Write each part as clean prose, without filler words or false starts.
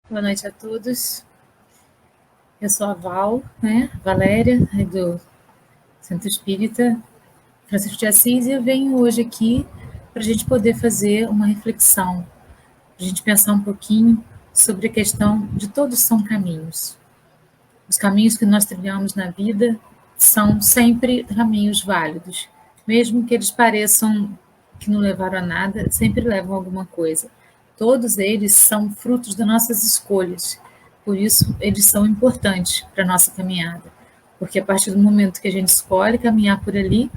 Boa noite a todos. Eu sou a Val, né? Valéria, do Centro Espírita Francisco de Assis, e eu venho hoje aqui para a gente poder fazer uma reflexão, para a gente pensar um pouquinho sobre a questão de todos são caminhos. Os caminhos que nós trilhamos na vida são sempre caminhos válidos, mesmo que eles pareçam que não levaram a nada, sempre levam a alguma coisa. Todos eles são frutos das nossas escolhas, por isso eles são importantes para a nossa caminhada, porque a partir do momento que a gente escolhe caminhar por ali,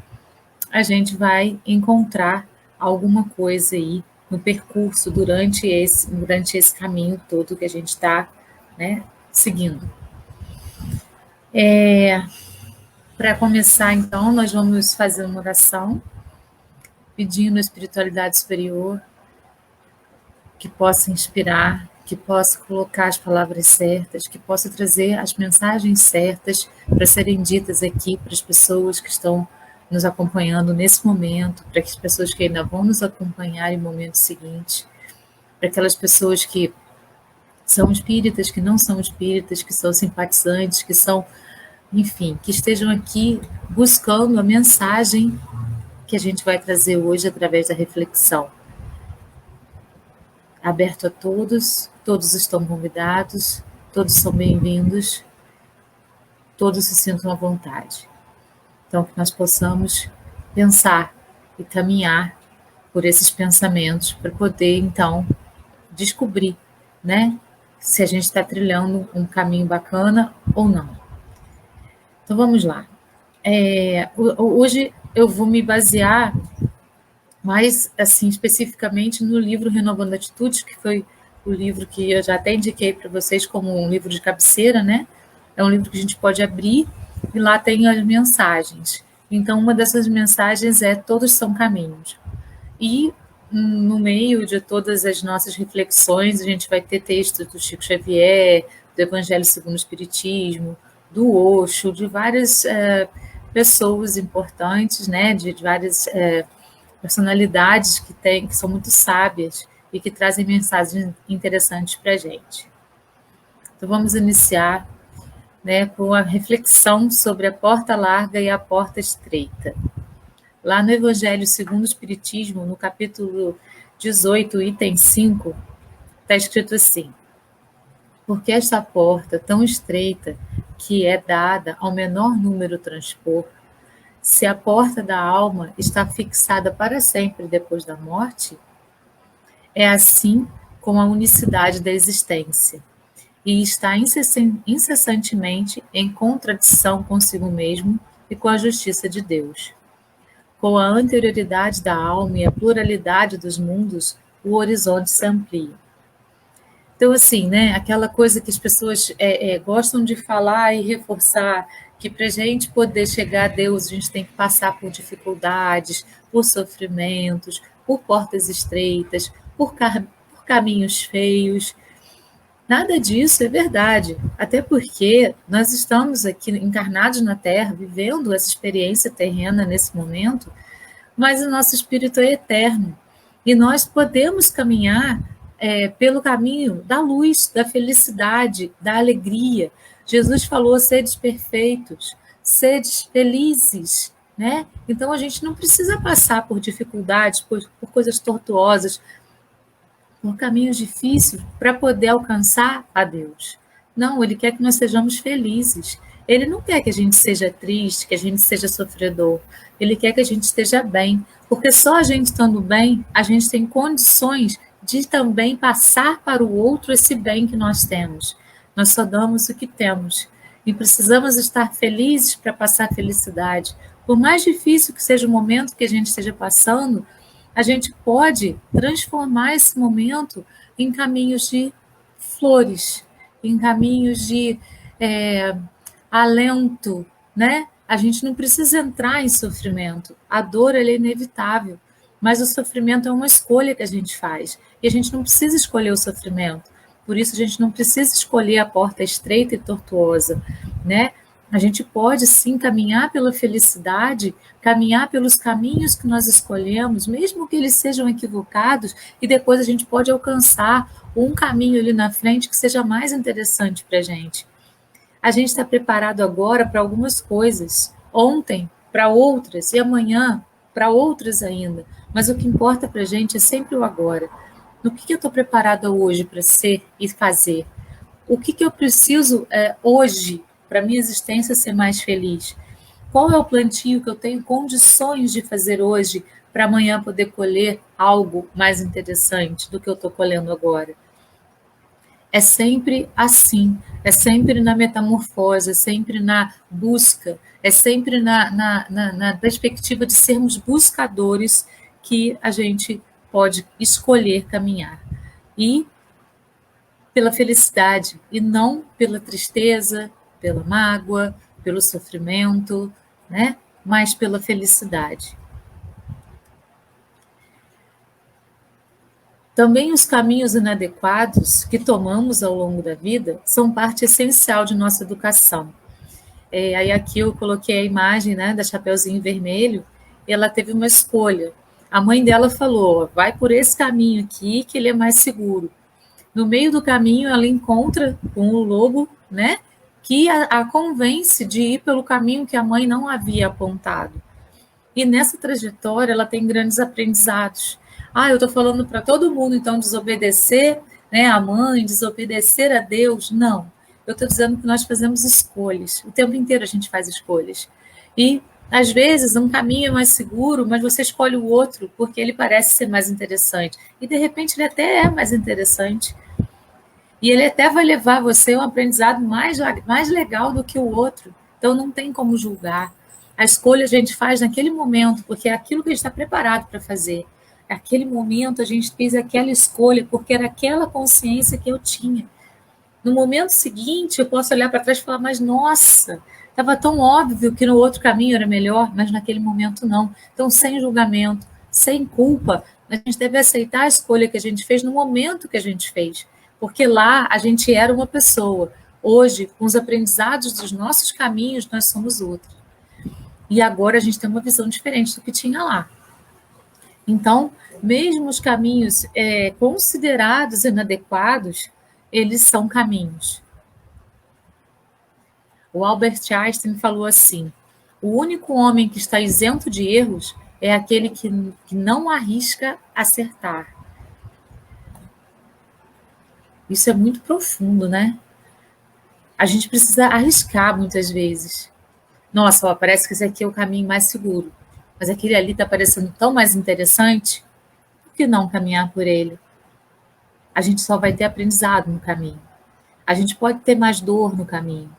a gente vai encontrar alguma coisa aí no percurso durante esse caminho todo que a gente está, né, seguindo. Para começar, então, nós vamos fazer uma oração, pedindo à espiritualidade superior que possa inspirar, que possa colocar as palavras certas, que possa trazer as mensagens certas para serem ditas aqui para as pessoas que estão nos acompanhando nesse momento, para as pessoas que ainda vão nos acompanhar em momentos seguintes, para aquelas pessoas que são espíritas, que não são espíritas, que são simpatizantes, que são, enfim, que estejam aqui buscando a mensagem que a gente vai trazer hoje através da reflexão. Aberto a todos, todos estão convidados, todos são bem-vindos, todos se sintam à vontade. Então, que nós possamos pensar e caminhar por esses pensamentos para poder, então, descobrir, né, se a gente está trilhando um caminho bacana ou não. Então, vamos lá. Hoje eu vou me basear mais, assim, especificamente no livro Renovando Atitudes, que foi o livro que eu já até indiquei para vocês como um livro de cabeceira, né? É um livro que a gente pode abrir e lá tem as mensagens. Então, uma dessas mensagens é Todos são caminhos. E no meio de todas as nossas reflexões, a gente vai ter textos do Chico Xavier, do Evangelho segundo o Espiritismo, do Osho, de várias pessoas importantes, né? De várias personalidades que são muito sábias e que trazem mensagens interessantes para a gente. Então, vamos iniciar, né, com a reflexão sobre a porta larga e a porta estreita. Lá no Evangelho segundo o Espiritismo, no capítulo 18, item 5, está escrito assim: porque esta porta tão estreita que é dada ao menor número transpor, se a porta da alma está fixada para sempre depois da morte, é assim com a unicidade da existência, e está incessantemente em contradição consigo mesmo e com a justiça de Deus. Com a anterioridade da alma e a pluralidade dos mundos, o horizonte se amplia. Então, assim, né, aquela coisa que as pessoas gostam de falar e reforçar, que para a gente poder chegar a Deus, a gente tem que passar por dificuldades, por sofrimentos, por portas estreitas, por caminhos feios. Nada disso é verdade, até porque nós estamos aqui encarnados na Terra, vivendo essa experiência terrena nesse momento, mas o nosso espírito é eterno e nós podemos caminhar pelo caminho da luz, da felicidade, da alegria. Jesus falou: sedes perfeitos, sedes felizes, né? Então a gente não precisa passar por dificuldades, por coisas tortuosas, por caminhos difíceis para poder alcançar a Deus. Não, Ele quer que nós sejamos felizes. Ele não quer que a gente seja triste, que a gente seja sofredor. Ele quer que a gente esteja bem, porque só a gente estando bem, a gente tem condições de também passar para o outro esse bem que nós temos. Nós só damos o que temos. E precisamos estar felizes para passar felicidade. Por mais difícil que seja o momento que a gente esteja passando, a gente pode transformar esse momento em caminhos de flores, em caminhos de alento, né? A gente não precisa entrar em sofrimento. A dor ela é inevitável, mas o sofrimento é uma escolha que a gente faz. E a gente não precisa escolher o sofrimento. Por isso a gente não precisa escolher a porta estreita e tortuosa, né? A gente pode sim caminhar pela felicidade, caminhar pelos caminhos que nós escolhemos, mesmo que eles sejam equivocados, e depois a gente pode alcançar um caminho ali na frente que seja mais interessante para a gente. A gente está preparado agora para algumas coisas, ontem para outras e amanhã para outras ainda. Mas o que importa para a gente é sempre o agora. No que eu estou preparada hoje para ser e fazer? O que eu preciso hoje para minha existência ser mais feliz? Qual é o plantio que eu tenho condições de fazer hoje para amanhã poder colher algo mais interessante do que eu estou colhendo agora? É sempre assim, é sempre na metamorfose, é sempre na busca, é sempre na perspectiva de sermos buscadores que a gente pode escolher caminhar. E pela felicidade, e não pela tristeza, pela mágoa, pelo sofrimento, né? Mas pela felicidade. Também os caminhos inadequados que tomamos ao longo da vida são parte essencial de nossa educação. Aí aqui eu coloquei a imagem, né, da Chapeuzinho Vermelho, e ela teve uma escolha. A mãe dela falou, vai por esse caminho aqui que ele é mais seguro. No meio do caminho ela encontra com o lobo, né, que a convence de ir pelo caminho que a mãe não havia apontado. E nessa trajetória ela tem grandes aprendizados. Eu estou falando para todo mundo, então, desobedecer, né, a mãe, desobedecer a Deus. Não. Eu estou dizendo que nós fazemos escolhas. O tempo inteiro a gente faz escolhas. E, às vezes, um caminho é mais seguro, mas você escolhe o outro porque ele parece ser mais interessante. E, de repente, ele até é mais interessante. E ele até vai levar você a um aprendizado mais legal do que o outro. Então, não tem como julgar. A escolha a gente faz naquele momento, porque é aquilo que a gente está preparado para fazer. Naquele momento a gente fez aquela escolha, porque era aquela consciência que eu tinha. No momento seguinte, eu posso olhar para trás e falar, mas nossa, estava tão óbvio que no outro caminho era melhor, mas naquele momento não. Então, sem julgamento, sem culpa, a gente deve aceitar a escolha que a gente fez no momento que a gente fez. Porque lá a gente era uma pessoa. Hoje, com os aprendizados dos nossos caminhos, nós somos outros. E agora a gente tem uma visão diferente do que tinha lá. Então, mesmo os caminhos considerados inadequados, eles são caminhos. O Albert Einstein falou assim, o único homem que está isento de erros é aquele que não arrisca acertar. Isso é muito profundo, né? A gente precisa arriscar muitas vezes. Nossa, parece que esse aqui é o caminho mais seguro, mas aquele ali está parecendo tão mais interessante, por que não caminhar por ele? A gente só vai ter aprendizado no caminho. A gente pode ter mais dor no caminho.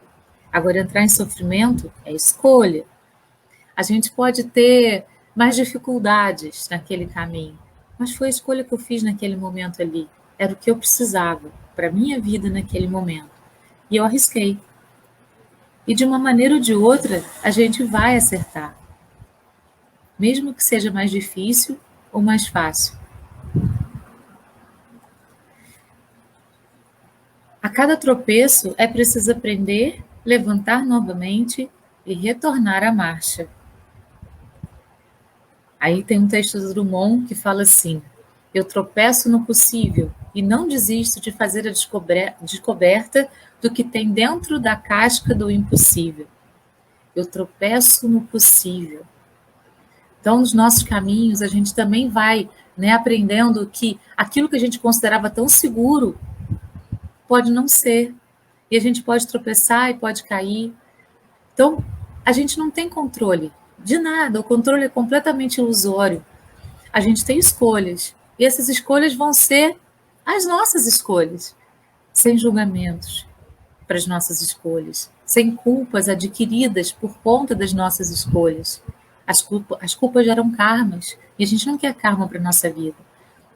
Agora, entrar em sofrimento é escolha. A gente pode ter mais dificuldades naquele caminho, mas foi a escolha que eu fiz naquele momento ali. Era o que eu precisava para a minha vida naquele momento. E eu arrisquei. E de uma maneira ou de outra, a gente vai acertar. Mesmo que seja mais difícil ou mais fácil. A cada tropeço é preciso aprender, levantar novamente e retornar à marcha. Aí tem um texto do Drummond que fala assim, eu tropeço no possível e não desisto de fazer a descoberta do que tem dentro da casca do impossível. Eu tropeço no possível. Então, nos nossos caminhos, a gente também vai, né, aprendendo que aquilo que a gente considerava tão seguro pode não ser. E a gente pode tropeçar e pode cair. Então, a gente não tem controle de nada. O controle é completamente ilusório. A gente tem escolhas. E essas escolhas vão ser as nossas escolhas. Sem julgamentos para as nossas escolhas. Sem culpas adquiridas por conta das nossas escolhas. As culpas geram karmas. E a gente não quer karma para a nossa vida.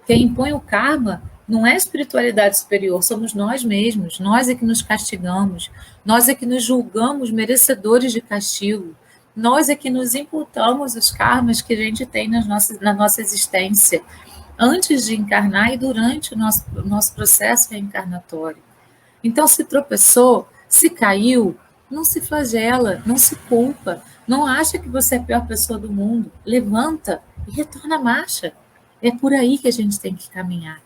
Quem impõe o karma não é a espiritualidade superior, somos nós mesmos. Nós é que nos castigamos. Nós é que nos julgamos merecedores de castigo. Nós é que nos imputamos os karmas que a gente tem na nossa existência, antes de encarnar e durante o nosso processo reencarnatório. Então, se tropeçou, se caiu, Não se flagela, não se culpa, não acha que você é a pior pessoa do mundo. Levanta e retorna à marcha. É por aí que a gente tem que caminhar.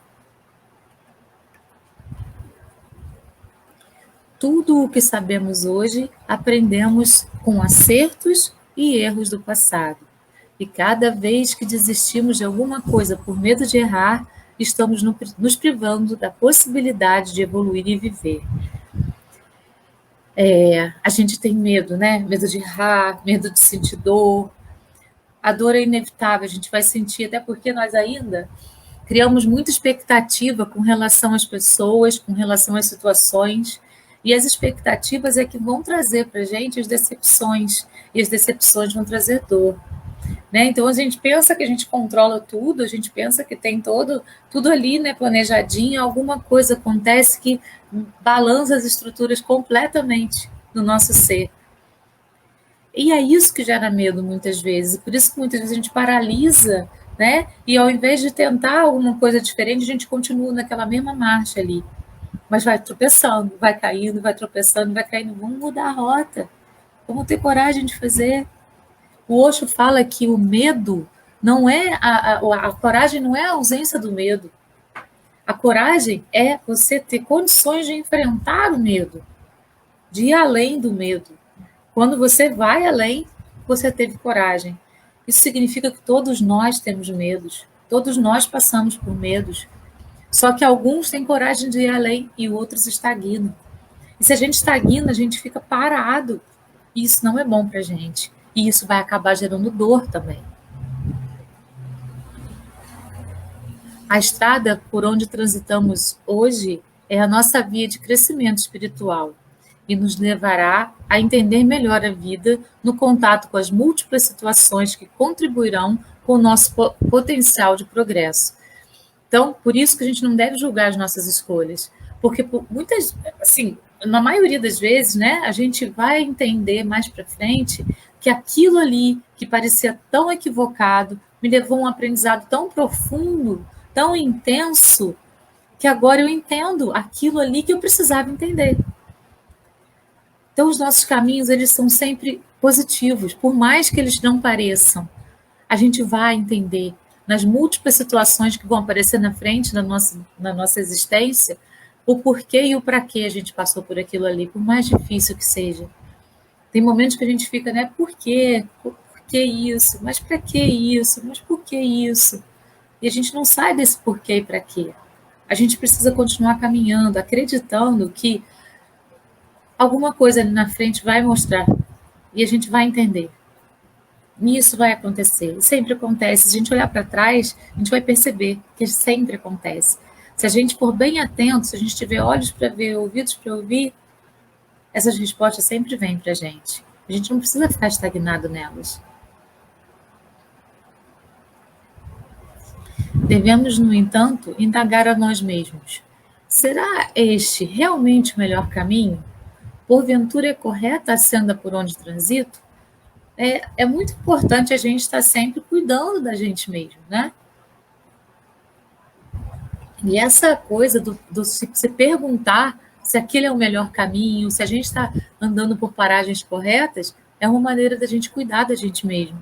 Tudo o que sabemos hoje aprendemos com acertos e erros do passado. E cada vez que desistimos de alguma coisa por medo de errar, estamos nos privando da possibilidade de evoluir e viver. A gente tem medo, né? Medo de errar, medo de sentir dor. A dor é inevitável, a gente vai sentir, até porque nós ainda criamos muita expectativa com relação às pessoas, com relação às situações, e as expectativas é que vão trazer para a gente as decepções, e as decepções vão trazer dor. Né? Então a gente pensa que a gente controla tudo, a gente pensa que tem tudo ali, né, planejadinho, alguma coisa acontece que balança as estruturas completamente do nosso ser. E é isso que gera medo muitas vezes, por isso que muitas vezes a gente paralisa, né? E ao invés de tentar alguma coisa diferente, a gente continua naquela mesma marcha ali. Mas vai tropeçando, vai caindo, vai tropeçando, vai caindo. Vamos mudar a rota. Vamos ter coragem de fazer. O Osho fala que o medo não é a coragem não é a ausência do medo. A coragem é você ter condições de enfrentar o medo, de ir além do medo. Quando você vai além, você teve coragem. Isso significa que todos nós temos medos, todos nós passamos por medos. Só que alguns têm coragem de ir além e outros estagnam. E se a gente estagna, a gente fica parado. E isso não é bom para a gente. E isso vai acabar gerando dor também. A estrada por onde transitamos hoje é a nossa via de crescimento espiritual e nos levará a entender melhor a vida no contato com as múltiplas situações que contribuirão com o nosso potencial de progresso. Então, por isso que a gente não deve julgar as nossas escolhas, porque muitas, assim, na maioria das vezes, né, a gente vai entender mais para frente que aquilo ali que parecia tão equivocado me levou a um aprendizado tão profundo, tão intenso, que agora eu entendo aquilo ali que eu precisava entender. Então, os nossos caminhos, eles são sempre positivos, por mais que eles não pareçam. A gente vai entender nas múltiplas situações que vão aparecer na frente da nossa existência, o porquê e o para que a gente passou por aquilo ali, por mais difícil que seja. Tem momentos que a gente fica, né, por quê? Por que isso? Mas para que isso? Mas por que isso? E a gente não sai desse porquê e para quê. A gente precisa continuar caminhando, acreditando que alguma coisa ali na frente vai mostrar e a gente vai entender. E isso vai acontecer, sempre acontece. Se a gente olhar para trás, a gente vai perceber que sempre acontece. Se a gente for bem atento, se a gente tiver olhos para ver, ouvidos para ouvir, essas respostas sempre vêm para a gente. A gente não precisa ficar estagnado nelas. Devemos, no entanto, indagar a nós mesmos. Será este realmente o melhor caminho? Porventura é correta a senda por onde transito? É muito importante a gente estar sempre cuidando da gente mesmo, né? E essa coisa do se perguntar se aquele é o melhor caminho, se a gente está andando por paragens corretas, é uma maneira da gente cuidar da gente mesmo.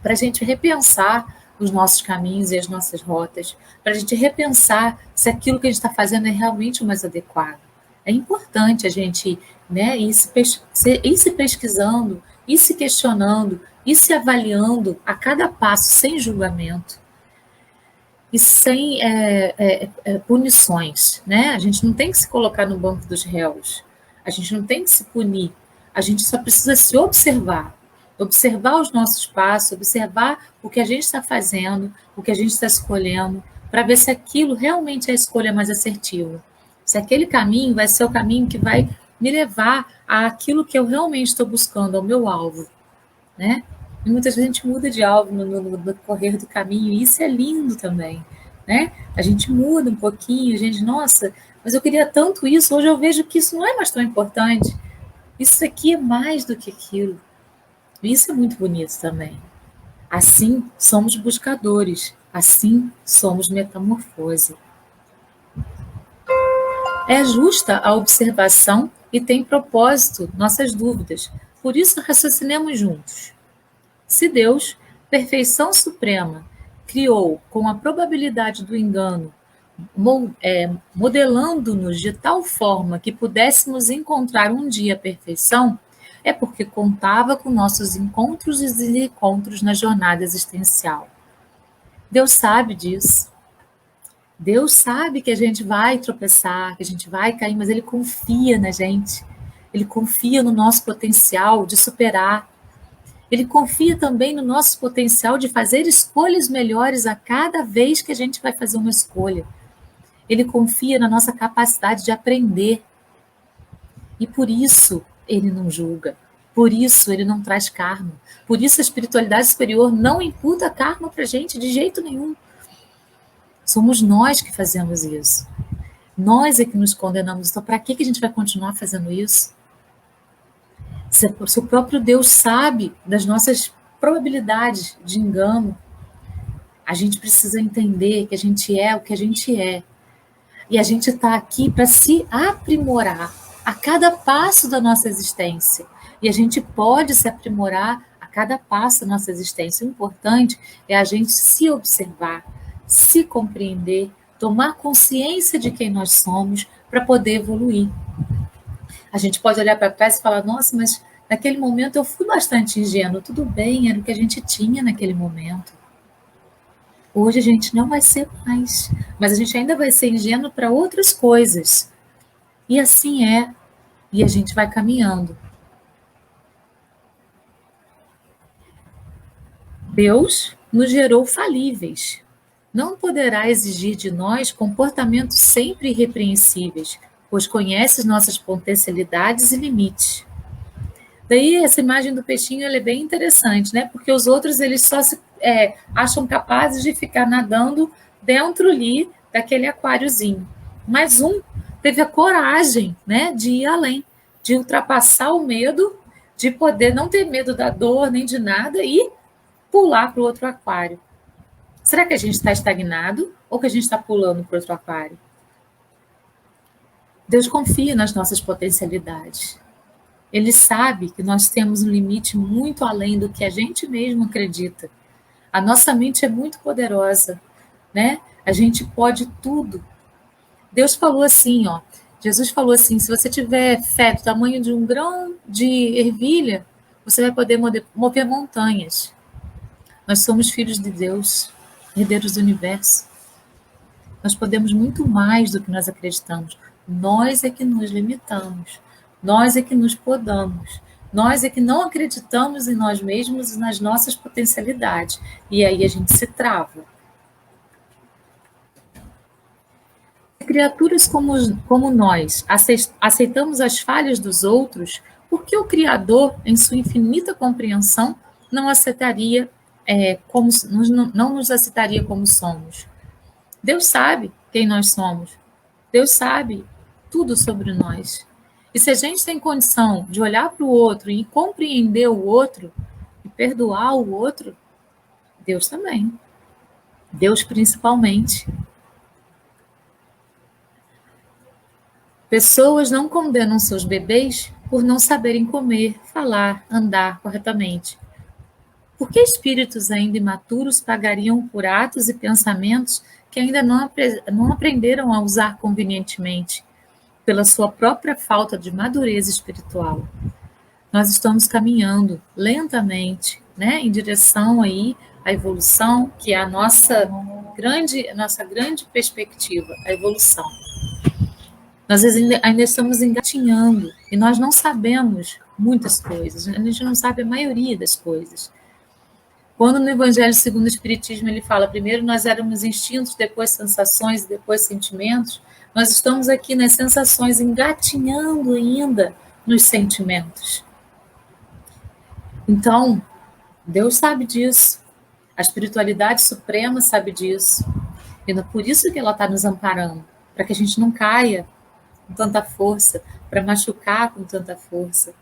Para a gente repensar os nossos caminhos e as nossas rotas, para a gente repensar se aquilo que a gente está fazendo é realmente o mais adequado. É importante a gente, né, ir se pesquisando, ir se questionando, ir se avaliando a cada passo, sem julgamento e sem punições. Né? A gente não tem que se colocar no banco dos réus, a gente não tem que se punir, a gente só precisa se observar os nossos passos, observar o que a gente está fazendo, o que a gente está escolhendo, para ver se aquilo realmente é a escolha mais assertiva. Se aquele caminho vai ser o caminho que vai me levar àquilo que eu realmente estou buscando, ao meu alvo. Né? E muitas vezes a gente muda de alvo no decorrer do caminho, e isso é lindo também. Né? A gente muda um pouquinho, a gente, nossa, mas eu queria tanto isso, hoje eu vejo que isso não é mais tão importante. Isso aqui é mais do que aquilo. Isso é muito bonito também. Assim somos buscadores, assim somos metamorfose. É justa a observação e tem propósito nossas dúvidas. Por isso, raciocinemos juntos. Se Deus, perfeição suprema, criou com a probabilidade do engano, modelando-nos de tal forma que pudéssemos encontrar um dia a perfeição, é porque contava com nossos encontros e desencontros na jornada existencial. Deus sabe disso. Deus sabe que a gente vai tropeçar, que a gente vai cair, mas Ele confia na gente. Ele confia no nosso potencial de superar. Ele confia também no nosso potencial de fazer escolhas melhores a cada vez que a gente vai fazer uma escolha. Ele confia na nossa capacidade de aprender. E por isso Ele não julga. Por isso Ele não traz karma. Por isso a espiritualidade superior não imputa karma para a gente de jeito nenhum. Somos nós que fazemos isso. Nós é que nos condenamos. Então, para que a gente vai continuar fazendo isso? Se o próprio Deus sabe das nossas probabilidades de engano, a gente precisa entender que a gente é o que a gente é. E a gente está aqui para se aprimorar a cada passo da nossa existência. E a gente pode se aprimorar a cada passo da nossa existência. O importante é a gente se observar, se compreender, tomar consciência de quem nós somos para poder evoluir. A gente pode olhar para trás e falar, nossa, mas naquele momento eu fui bastante ingênuo. Tudo bem, era o que a gente tinha naquele momento. Hoje a gente não vai ser mais, mas a gente ainda vai ser ingênuo para outras coisas. E assim é, e a gente vai caminhando. Deus nos gerou falíveis. Não poderá exigir de nós comportamentos sempre irrepreensíveis, pois conhece nossas potencialidades e limites. Daí essa imagem do peixinho ela é bem interessante, né? Porque os outros eles só se acham capazes de ficar nadando dentro ali daquele aquáriozinho. Mas um teve a coragem, né, de ir além, de ultrapassar o medo, de poder não ter medo da dor nem de nada e pular para o outro aquário. Será que a gente está estagnado ou que a gente está pulando para o outro aquário? Deus confia nas nossas potencialidades. Ele sabe que nós temos um limite muito além do que a gente mesmo acredita. A nossa mente é muito poderosa, né? A gente pode tudo. Deus falou assim, ó. Jesus falou assim, se você tiver fé do tamanho de um grão de ervilha, você vai poder mover montanhas. Nós somos filhos de Deus, herdeiros do universo. Nós podemos muito mais do que nós acreditamos. Nós é que nos limitamos. Nós é que nos podamos. Nós é que não acreditamos em nós mesmos e nas nossas potencialidades. E aí a gente se trava. Criaturas como nós aceitamos as falhas dos outros, por que o Criador, em sua infinita compreensão, não aceitaria não nos aceitaria como somos? Deus sabe quem nós somos. Deus sabe tudo sobre nós. E se a gente tem condição de olhar para o outro e compreender o outro, e perdoar o outro, Deus também. Deus principalmente. Pessoas não condenam seus bebês por não saberem comer, falar, andar corretamente. Por que espíritos ainda imaturos pagariam por atos e pensamentos que ainda não aprenderam a usar convenientemente, pela sua própria falta de madureza espiritual? Nós estamos caminhando lentamente, né, em direção aí à evolução, que é a nossa grande perspectiva, a evolução. Nós ainda estamos engatinhando e nós não sabemos muitas coisas, a gente não sabe a maioria das coisas. Quando no Evangelho segundo o Espiritismo ele fala, primeiro nós éramos instintos, depois sensações e depois sentimentos, nós estamos aqui nas sensações, engatinhando ainda nos sentimentos. Então, Deus sabe disso, a espiritualidade suprema sabe disso, e por isso que ela está nos amparando, para que a gente não caia com tanta força, para machucar com tanta força.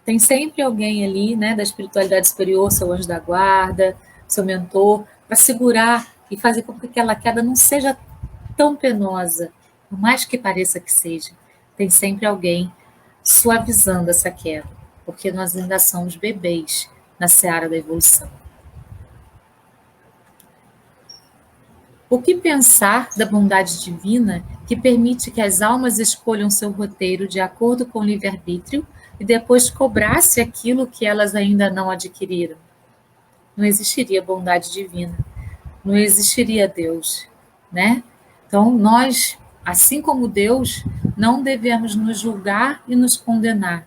Tem sempre alguém ali, né, da espiritualidade superior, seu anjo da guarda, seu mentor, para segurar e fazer com que aquela queda não seja tão penosa, por mais que pareça que seja. Tem sempre alguém suavizando essa queda, porque nós ainda somos bebês na seara da evolução. O que pensar da bondade divina que permite que as almas escolham seu roteiro de acordo com o livre-arbítrio e depois cobrar-se aquilo que elas ainda não adquiriram? Não existiria bondade divina, não existiria Deus, né? Então, nós, assim como Deus, não devemos nos julgar e nos condenar.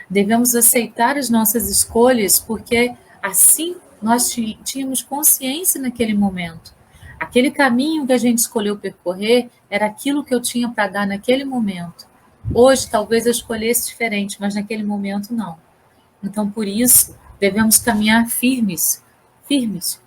Devemos aceitar as nossas escolhas, porque assim nós tínhamos consciência naquele momento. Aquele caminho que a gente escolheu percorrer era aquilo que eu tinha para dar naquele momento. Hoje, talvez eu escolhesse diferente, mas naquele momento não. Então, por isso, devemos caminhar firmes, firmes,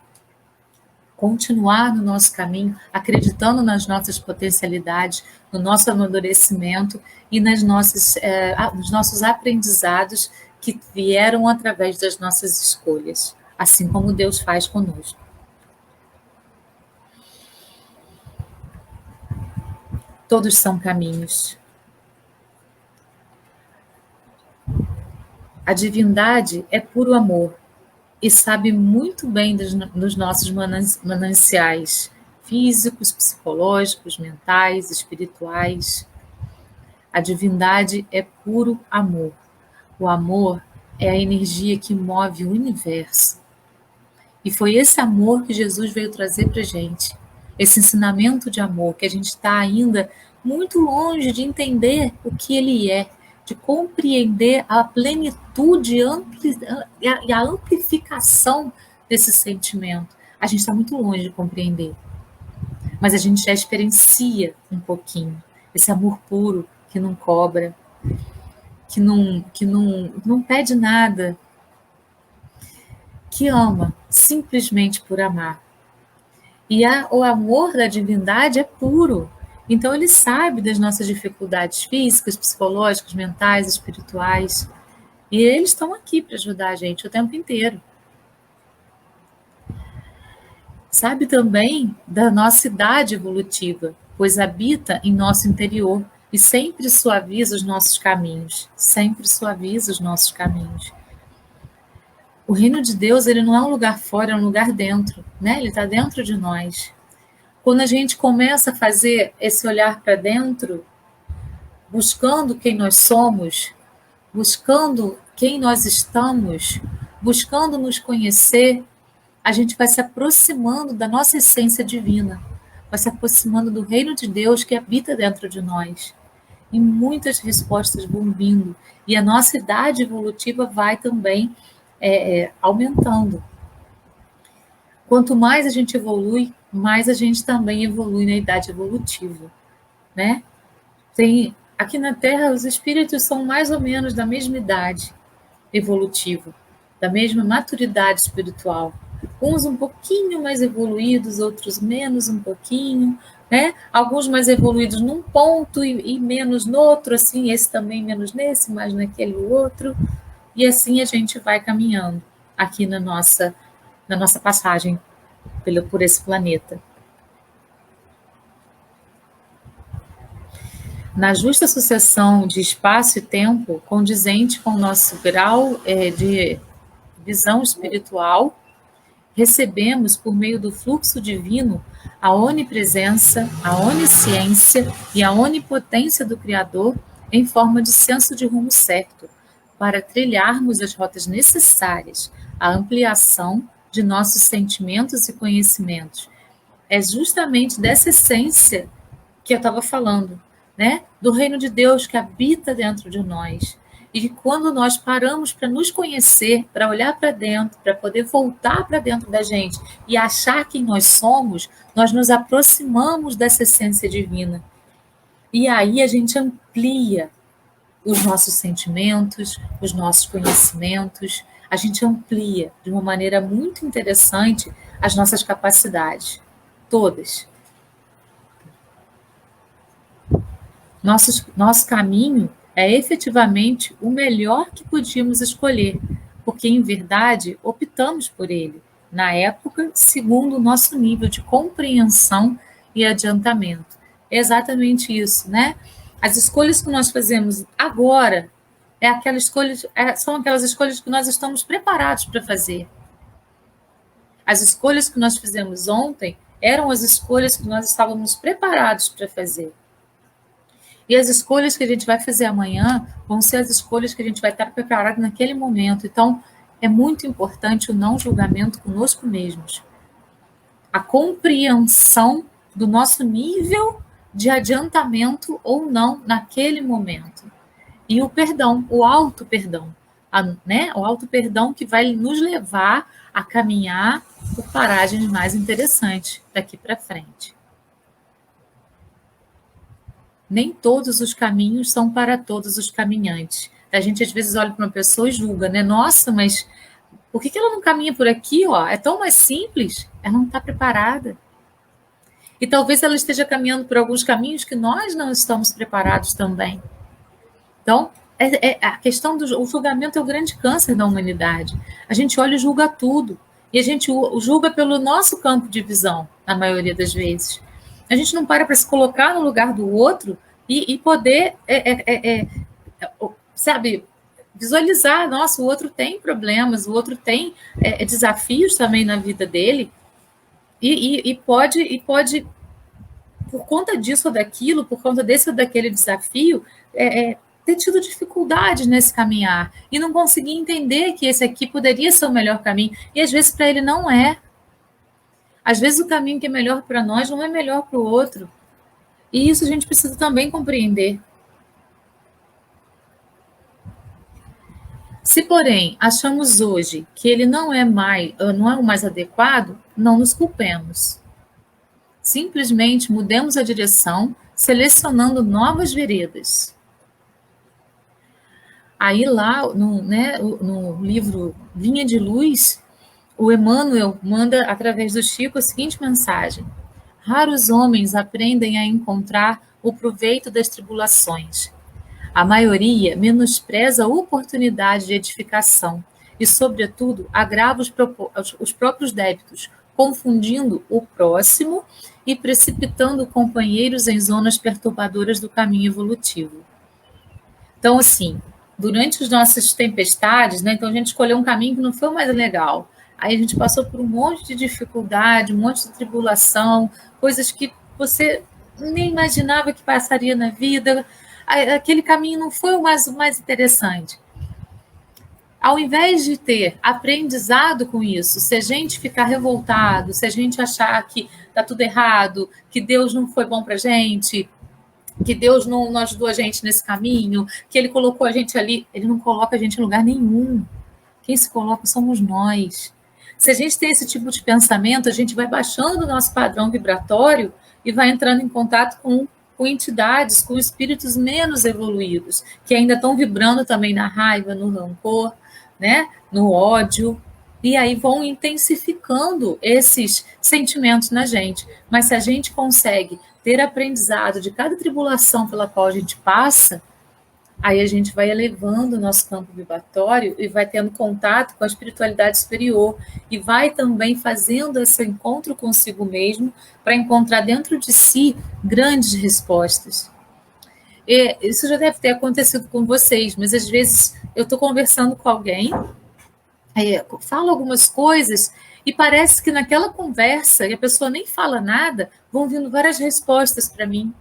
continuar no nosso caminho, acreditando nas nossas potencialidades, no nosso amadurecimento e nos nossos aprendizados que vieram através das nossas escolhas, assim como Deus faz conosco. Todos são caminhos. A divindade é puro amor e sabe muito bem dos nossos mananciais físicos, psicológicos, mentais, espirituais. A divindade é puro amor. O amor é a energia que move o universo. E foi esse amor que Jesus veio trazer para a gente. Esse ensinamento de amor, que a gente está ainda muito longe de entender o que ele é, de compreender a plenitude e a amplificação desse sentimento. A gente está muito longe de compreender. Mas a gente já experiencia um pouquinho. Esse amor puro, que não cobra, que não pede nada, que ama simplesmente por amar. E o amor da divindade é puro. Então ele sabe das nossas dificuldades físicas, psicológicas, mentais, espirituais. E eles estão aqui para ajudar a gente o tempo inteiro. Sabe também da nossa idade evolutiva, pois habita em nosso interior e sempre suaviza os nossos caminhos. Sempre suaviza os nossos caminhos. O reino de Deus, ele não é um lugar fora, é um lugar dentro, né? Ele está dentro de nós. Quando a gente começa a fazer esse olhar para dentro, buscando quem nós somos, buscando quem nós estamos, buscando nos conhecer, a gente vai se aproximando da nossa essência divina, vai se aproximando do reino de Deus que habita dentro de nós. E muitas respostas vão vindo. E a nossa idade evolutiva vai também aumentando. Quanto mais a gente evolui, mais a gente também evolui na idade evolutiva, né? Aqui na Terra, os espíritos são mais ou menos da mesma idade evolutiva, da mesma maturidade espiritual. Uns um pouquinho mais evoluídos, outros menos um pouquinho, né? Alguns mais evoluídos num ponto e menos no outro, assim, esse também menos nesse, mais naquele outro. E assim a gente vai caminhando aqui na nossa passagem por esse planeta. Na justa sucessão de espaço e tempo, condizente com o nosso grau de visão espiritual, recebemos, por meio do fluxo divino, a onipresença, a onisciência e a onipotência do Criador em forma de senso de rumo certo, para trilharmos as rotas necessárias à ampliação de nossos sentimentos e conhecimentos. É justamente dessa essência que eu estava falando, né? Do reino de Deus que habita dentro de nós. E quando nós paramos para nos conhecer, para olhar para dentro, para poder voltar para dentro da gente e achar quem nós somos, nós nos aproximamos dessa essência divina. E aí a gente amplia os nossos sentimentos, os nossos conhecimentos, a gente amplia de uma maneira muito interessante as nossas capacidades, todas. Nosso caminho é efetivamente o melhor que podíamos escolher, porque em verdade optamos por ele, na época, segundo o nosso nível de compreensão e adiantamento. É exatamente isso, né? As escolhas que nós fazemos agora, São aquelas escolhas que nós estamos preparados para fazer. As escolhas que nós fizemos ontem eram as escolhas que nós estávamos preparados para fazer. E as escolhas que a gente vai fazer amanhã vão ser as escolhas que a gente vai estar preparado naquele momento. Então, é muito importante o não julgamento conosco mesmos. A compreensão do nosso nível de adiantamento ou não naquele momento. E o perdão, o auto-perdão. O auto-perdão que vai nos levar a caminhar por paragens mais interessantes daqui para frente. Nem todos os caminhos são para todos os caminhantes. A gente às vezes olha para uma pessoa e julga, né? Nossa, mas por que ela não caminha por aqui? Ó? É tão mais simples. Ela não está preparada. E talvez ela esteja caminhando por alguns caminhos que nós não estamos preparados também. Então, a questão do julgamento é o grande câncer da humanidade. A gente olha e julga tudo. E a gente julga pelo nosso campo de visão, na maioria das vezes. A gente não para se colocar no lugar do outro e poder, sabe, visualizar, nossa, o outro tem problemas, o outro tem desafios também na vida dele e pode, por conta disso ou daquilo, por conta desse ou daquele desafio, ter tido dificuldades nesse caminhar e não conseguir entender que esse aqui poderia ser o melhor caminho. E às vezes para ele não é. Às vezes o caminho que é melhor para nós não é melhor para o outro. E isso a gente precisa também compreender. Se, porém, achamos hoje que ele não é o mais adequado, não nos culpemos. Simplesmente mudemos a direção, selecionando novas veredas. Aí lá, no livro Vinha de Luz, o Emmanuel manda, através do Chico, a seguinte mensagem: raros homens aprendem a encontrar o proveito das tribulações. A maioria menospreza a oportunidade de edificação e, sobretudo, agrava os próprios débitos, confundindo o próximo e precipitando companheiros em zonas perturbadoras do caminho evolutivo. Então, assim, durante as nossas tempestades, né, então a gente escolheu um caminho que não foi o mais legal. Aí a gente passou por um monte de dificuldade, um monte de tribulação, coisas que você nem imaginava que passaria na vida. Aquele caminho não foi o mais interessante. Ao invés de ter aprendizado com isso, se a gente ficar revoltado, se a gente achar que está tudo errado, que Deus não foi bom para a gente, que Deus não ajudou a gente nesse caminho, que Ele colocou a gente ali, Ele não coloca a gente em lugar nenhum. Quem se coloca somos nós. Se a gente tem esse tipo de pensamento, a gente vai baixando o nosso padrão vibratório e vai entrando em contato com entidades, com espíritos menos evoluídos, que ainda estão vibrando também na raiva, no rancor, né? No ódio, e aí vão intensificando esses sentimentos na gente. Mas se a gente consegue ter aprendizado de cada tribulação pela qual a gente passa, aí a gente vai elevando o nosso campo vibratório e vai tendo contato com a espiritualidade superior e vai também fazendo esse encontro consigo mesmo para encontrar dentro de si grandes respostas. E isso já deve ter acontecido com vocês, mas às vezes eu estou conversando com alguém, falo algumas coisas e parece que naquela conversa, e a pessoa nem fala nada, vão vindo várias respostas para mim.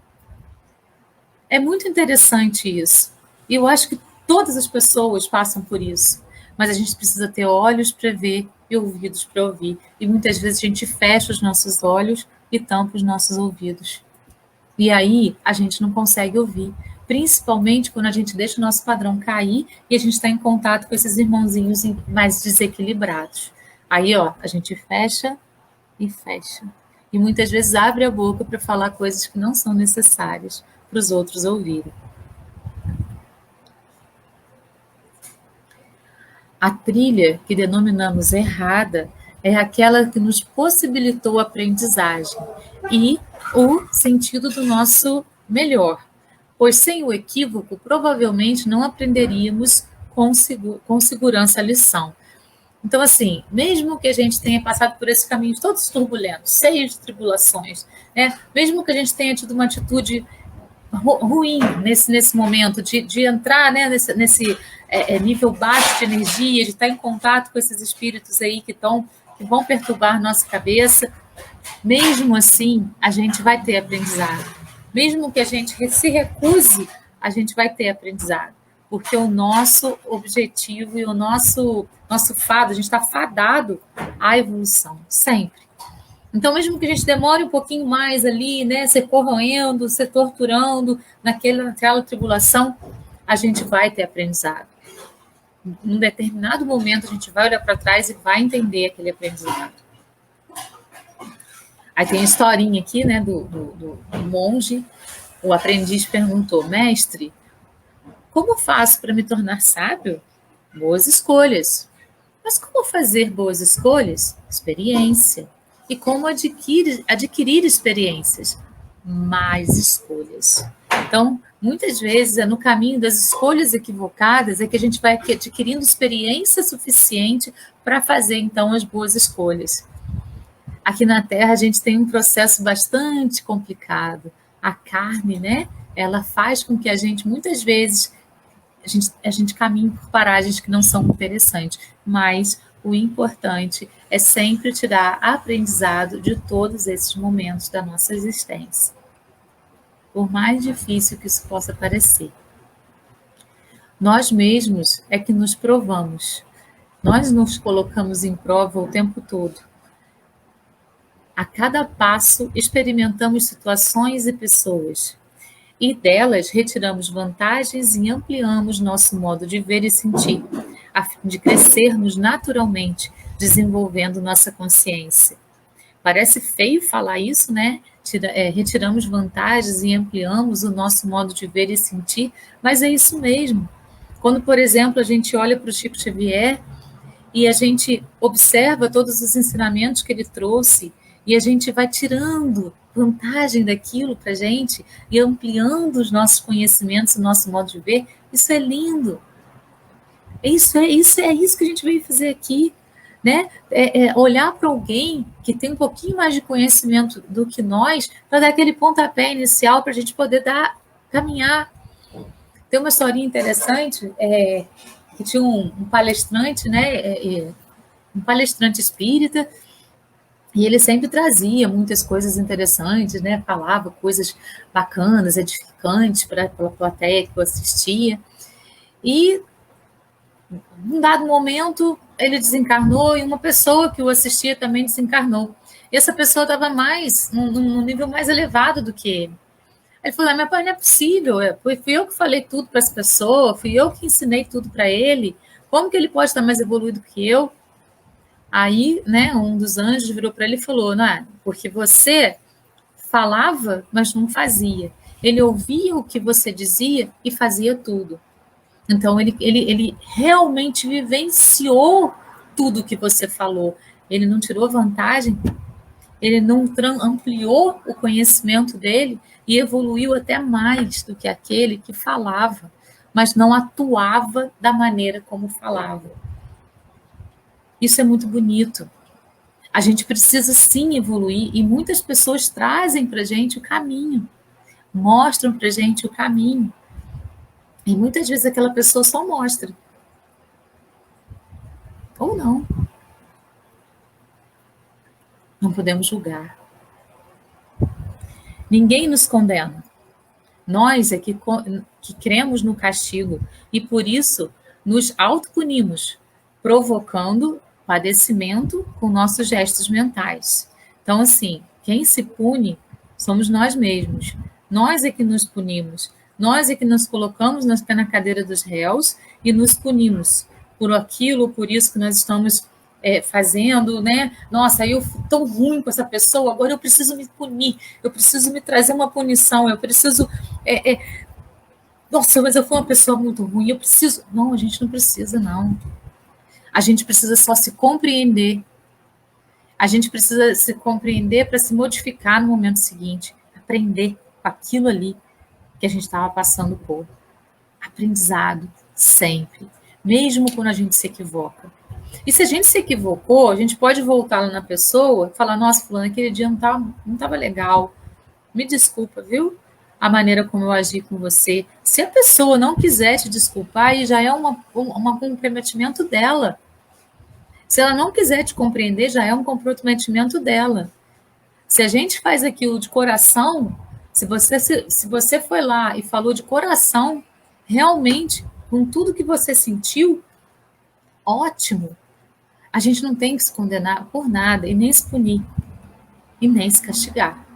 É muito interessante isso. E eu acho que todas as pessoas passam por isso. Mas a gente precisa ter olhos para ver e ouvidos para ouvir. E muitas vezes a gente fecha os nossos olhos e tampa os nossos ouvidos. E aí a gente não consegue ouvir. Principalmente quando a gente deixa o nosso padrão cair e a gente está em contato com esses irmãozinhos mais desequilibrados. Aí, a gente fecha e fecha. E muitas vezes abre a boca para falar coisas que não são necessárias para os outros ouvirem. A trilha que denominamos errada é aquela que nos possibilitou a aprendizagem e o sentido do nosso melhor, pois sem o equívoco provavelmente não aprenderíamos com segurança a lição. Então, assim, mesmo que a gente tenha passado por esses caminhos todos turbulentos, cheios de tribulações, né? Mesmo que a gente tenha tido uma atitude ruim nesse momento, de entrar, né, nesse nível baixo de energia, de estar em contato com esses espíritos aí que vão perturbar nossa cabeça, mesmo assim, a gente vai ter aprendizado. Mesmo que a gente se recuse, a gente vai ter aprendizado. Porque o nosso objetivo e o nosso fado, a gente está fadado à evolução, sempre. Então, mesmo que a gente demore um pouquinho mais ali, né, se corroendo, se torturando naquela tribulação, a gente vai ter aprendizado. Num determinado momento, a gente vai olhar para trás e vai entender aquele aprendizado. Aí tem a historinha aqui, né, do monge. O aprendiz perguntou: mestre, como faço para me tornar sábio? Boas escolhas. Mas como fazer boas escolhas? Experiência. E como adquirir experiências? Mais escolhas. Então, muitas vezes, é no caminho das escolhas equivocadas é que a gente vai adquirindo experiência suficiente para fazer, então, as boas escolhas. Aqui na Terra, a gente tem um processo bastante complicado. A carne, né? Ela faz com que a gente, muitas vezes, a gente caminhe por paragens que não são interessantes, mas o importante é sempre tirar aprendizado de todos esses momentos da nossa existência. Por mais difícil que isso possa parecer. Nós mesmos é que nos provamos. Nós nos colocamos em prova o tempo todo. A cada passo experimentamos situações e pessoas. E delas retiramos vantagens e ampliamos nosso modo de ver e sentir, a fim de crescermos naturalmente, desenvolvendo nossa consciência. Parece feio falar isso, né? Retiramos vantagens e ampliamos o nosso modo de ver e sentir, mas é isso mesmo. Quando, por exemplo, a gente olha para o Chico Xavier e a gente observa todos os ensinamentos que ele trouxe e a gente vai tirando vantagem daquilo para a gente e ampliando os nossos conhecimentos, o nosso modo de ver, isso é lindo. É isso que a gente veio fazer aqui, né? Olhar para alguém que tem um pouquinho mais de conhecimento do que nós para dar aquele pontapé inicial para a gente poder caminhar. Tem uma historinha interessante, que tinha um palestrante, né? Um palestrante espírita, e ele sempre trazia muitas coisas interessantes, né? Falava coisas bacanas, edificantes para a plateia que eu assistia. E, num dado momento, ele desencarnou e uma pessoa que o assistia também desencarnou. E essa pessoa estava num nível mais elevado do que ele. Ele falou: mas pai, não é possível, fui eu que falei tudo para essa pessoa, fui eu que ensinei tudo para ele, como que ele pode estar mais evoluído que eu? Aí, né, um dos anjos virou para ele e falou: não, porque você falava, mas não fazia. Ele ouvia o que você dizia e fazia tudo. Então, ele realmente vivenciou tudo que você falou. Ele não tirou vantagem, ele não ampliou o conhecimento dele e evoluiu até mais do que aquele que falava, mas não atuava da maneira como falava. Isso é muito bonito. A gente precisa sim evoluir e muitas pessoas trazem para a gente o caminho, mostram para a gente o caminho. E muitas vezes aquela pessoa só mostra. Ou não. Não podemos julgar. Ninguém nos condena. Nós é que cremos no castigo e por isso nos autopunimos, provocando padecimento com nossos gestos mentais. Então, assim, quem se pune somos nós mesmos. Nós é que nos punimos. Nós é que nos colocamos na cadeira dos réus e nos punimos por aquilo, por isso que nós estamos fazendo, né? Nossa, eu fui tão ruim com essa pessoa, agora eu preciso me punir, eu preciso me trazer uma punição, eu preciso... Nossa, mas eu fui uma pessoa muito ruim, eu preciso... Não, a gente não precisa, não. A gente precisa só se compreender. A gente precisa se compreender para se modificar no momento seguinte, aprender com aquilo ali que a gente estava passando por. Aprendizado, sempre. Mesmo quando a gente se equivoca. E se a gente se equivocou, a gente pode voltar lá na pessoa e falar: nossa, fulano, aquele dia não estava legal. Me desculpa, viu? a maneira como eu agi com você. Se a pessoa não quiser te desculpar, aí já é um comprometimento dela. Se ela não quiser te compreender, já é um comprometimento dela. Se a gente faz aquilo de coração, se você foi lá e falou de coração, realmente, com tudo que você sentiu, ótimo. A gente não tem que se condenar por nada e nem se punir e nem se castigar.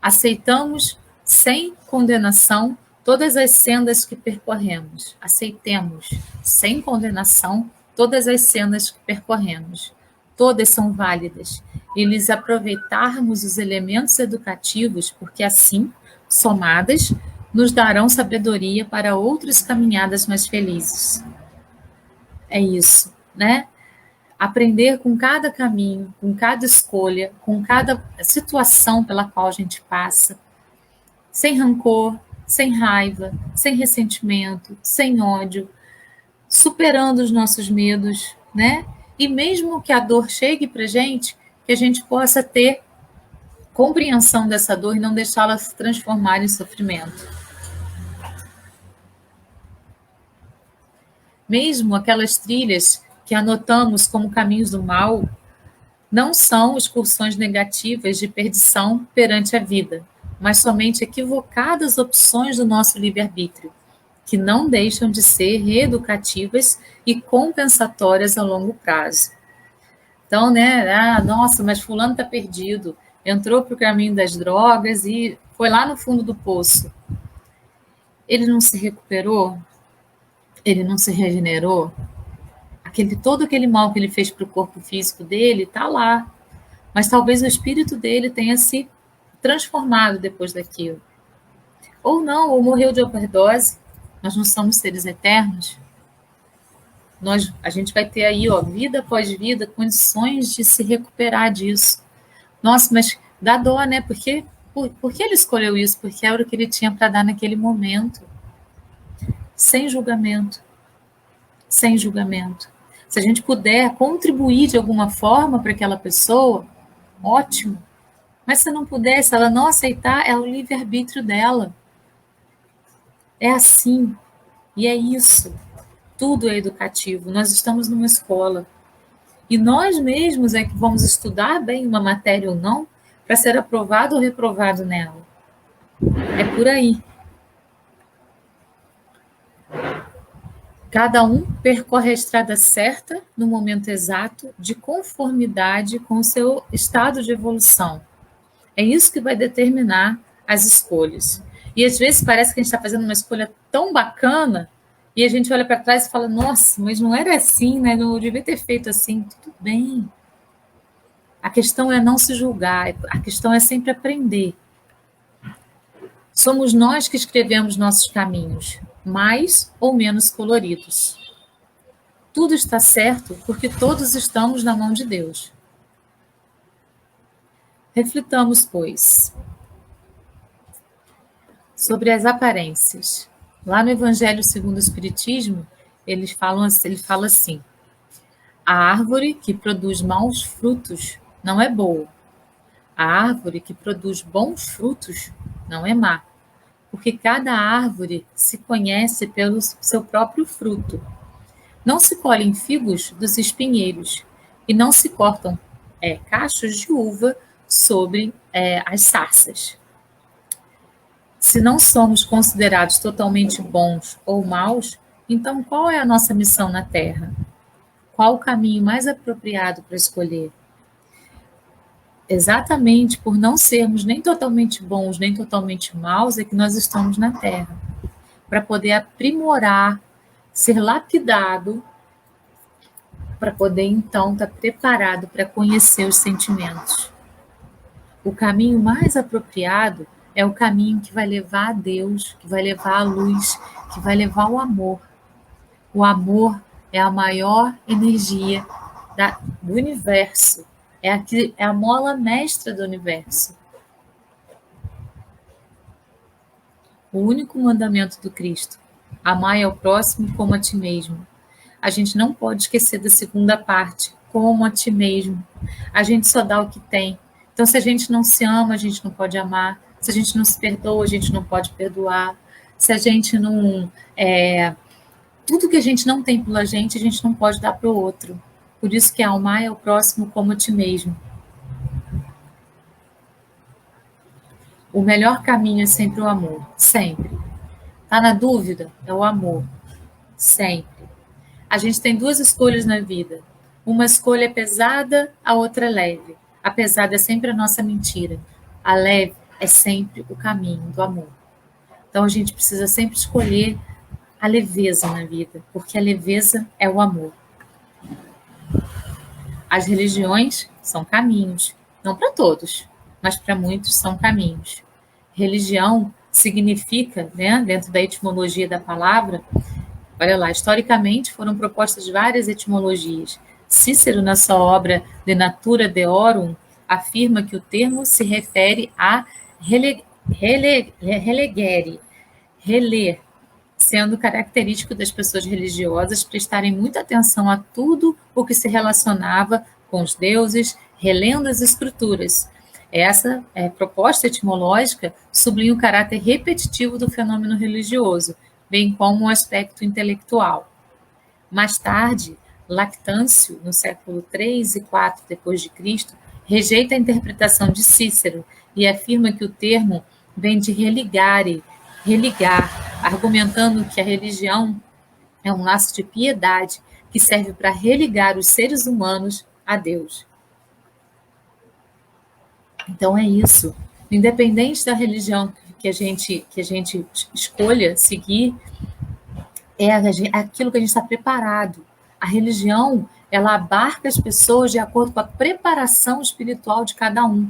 Aceitamos sem condenação todas as sendas que percorremos. Aceitemos sem condenação todas as sendas que percorremos. Todas são válidas. E lhes aproveitarmos os elementos educativos, porque assim, somadas, nos darão sabedoria para outras caminhadas mais felizes. É isso, né? Aprender com cada caminho, com cada escolha, com cada situação pela qual a gente passa, sem rancor, sem raiva, sem ressentimento, sem ódio, superando os nossos medos, né? E mesmo que a dor chegue para a gente, que a gente possa ter compreensão dessa dor e não deixá-la se transformar em sofrimento. Mesmo aquelas trilhas que anotamos como caminhos do mal, não são excursões negativas de perdição perante a vida, mas somente equivocadas opções do nosso livre-arbítrio, que não deixam de ser reeducativas e compensatórias a longo prazo. Então, né, nossa, mas fulano está perdido, entrou para o caminho das drogas e foi lá no fundo do poço. Ele não se recuperou? Ele não se regenerou? Todo aquele mal que ele fez para o corpo físico dele está lá, mas talvez o espírito dele tenha se transformado depois daquilo. Ou não, ou morreu de overdose. Nós não somos seres eternos. A gente vai ter aí, vida após vida, condições de se recuperar disso. Nossa, mas dá dó, né? Por que ele escolheu isso? Porque era o que ele tinha para dar naquele momento. Sem julgamento. Sem julgamento. Se a gente puder contribuir de alguma forma para aquela pessoa, ótimo. Mas se não puder, se ela não aceitar, é o livre-arbítrio dela. É assim. E é isso. Tudo é educativo. Nós estamos numa escola. E nós mesmos é que vamos estudar bem uma matéria ou não para ser aprovado ou reprovado nela. É por aí. Cada um percorre a estrada certa no momento exato, de conformidade com o seu estado de evolução. É isso que vai determinar as escolhas. E às vezes parece que a gente está fazendo uma escolha tão bacana e a gente olha para trás e fala, nossa, mas não era assim, né? Não devia ter feito assim. Tudo bem. A questão é não se julgar, a questão é sempre aprender. Somos nós que escrevemos nossos caminhos, mais ou menos coloridos. Tudo está certo porque todos estamos na mão de Deus. Reflitamos, pois, sobre as aparências. Lá no Evangelho segundo o Espiritismo, ele fala assim: a árvore que produz maus frutos não é boa. A árvore que produz bons frutos não é má, porque cada árvore se conhece pelo seu próprio fruto. Não se colhem figos dos espinheiros, e não se cortam cachos de uva sobre as sarças. Se não somos considerados totalmente bons ou maus, então qual é a nossa missão na Terra? Qual o caminho mais apropriado para escolher? Exatamente por não sermos nem totalmente bons, nem totalmente maus, é que nós estamos na Terra. Para poder aprimorar, ser lapidado, para poder então estar preparado para conhecer os sentimentos. O caminho mais apropriado é o caminho que vai levar a Deus, que vai levar a luz, que vai levar ao amor. O amor é a maior energia do universo. É a mola mestra do universo. O único mandamento do Cristo: amai ao próximo como a ti mesmo. A gente não pode esquecer da segunda parte, como a ti mesmo. A gente só dá o que tem. Então, se a gente não se ama, a gente não pode amar. Se a gente não se perdoa, a gente não pode perdoar. Se a gente não... tudo que a gente não tem pela gente, a gente não pode dar para o outro. Por isso que amar é o próximo como a ti mesmo. O melhor caminho é sempre o amor. Sempre. Tá na dúvida? É o amor. Sempre. A gente tem duas escolhas na vida. Uma escolha é pesada, a outra é leve. A pesada é sempre a nossa mentira. A leve é sempre o caminho do amor. Então a gente precisa sempre escolher a leveza na vida, porque a leveza é o amor. As religiões são caminhos, não para todos, mas para muitos são caminhos. Religião significa, né, dentro da etimologia da palavra, olha lá, historicamente foram propostas várias etimologias. Cícero, na sua obra De Natura Deorum, afirma que o termo se refere a relegere, reler, sendo característico das pessoas religiosas prestarem muita atenção a tudo o que se relacionava com os deuses, relendo as escrituras. Essa proposta etimológica sublinha o caráter repetitivo do fenômeno religioso, bem como o aspecto intelectual. Mais tarde, Lactâncio, no século 3 e 4 depois de Cristo, rejeita a interpretação de Cícero e afirma que o termo vem de religare, religar, argumentando que a religião é um laço de piedade que serve para religar os seres humanos a Deus. Então é isso. Independente da religião que a gente escolha seguir, é aquilo que a gente está preparado. A religião, ela abarca as pessoas de acordo com a preparação espiritual de cada um.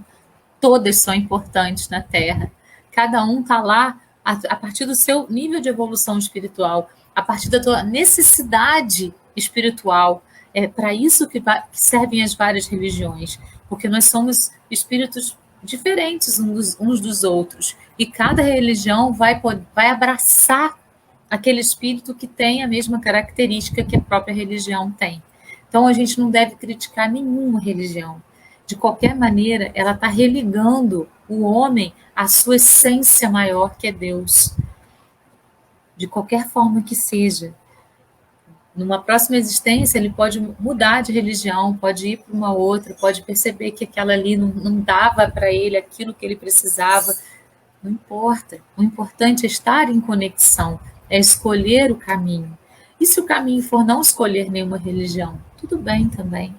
Todas são importantes na Terra. Cada um está lá a partir do seu nível de evolução espiritual, a partir da tua necessidade espiritual. É para isso que servem as várias religiões, porque nós somos espíritos diferentes uns dos outros, e cada religião vai abraçar aquele espírito que tem a mesma característica que a própria religião tem. Então, a gente não deve criticar nenhuma religião. De qualquer maneira, ela está religando o homem à sua essência maior, que é Deus. De qualquer forma que seja. Numa próxima existência, ele pode mudar de religião, pode ir para uma outra, pode perceber que aquela ali não dava para ele aquilo que ele precisava. Não importa. O importante é estar em conexão, é escolher o caminho. E se o caminho for não escolher nenhuma religião? Tudo bem também.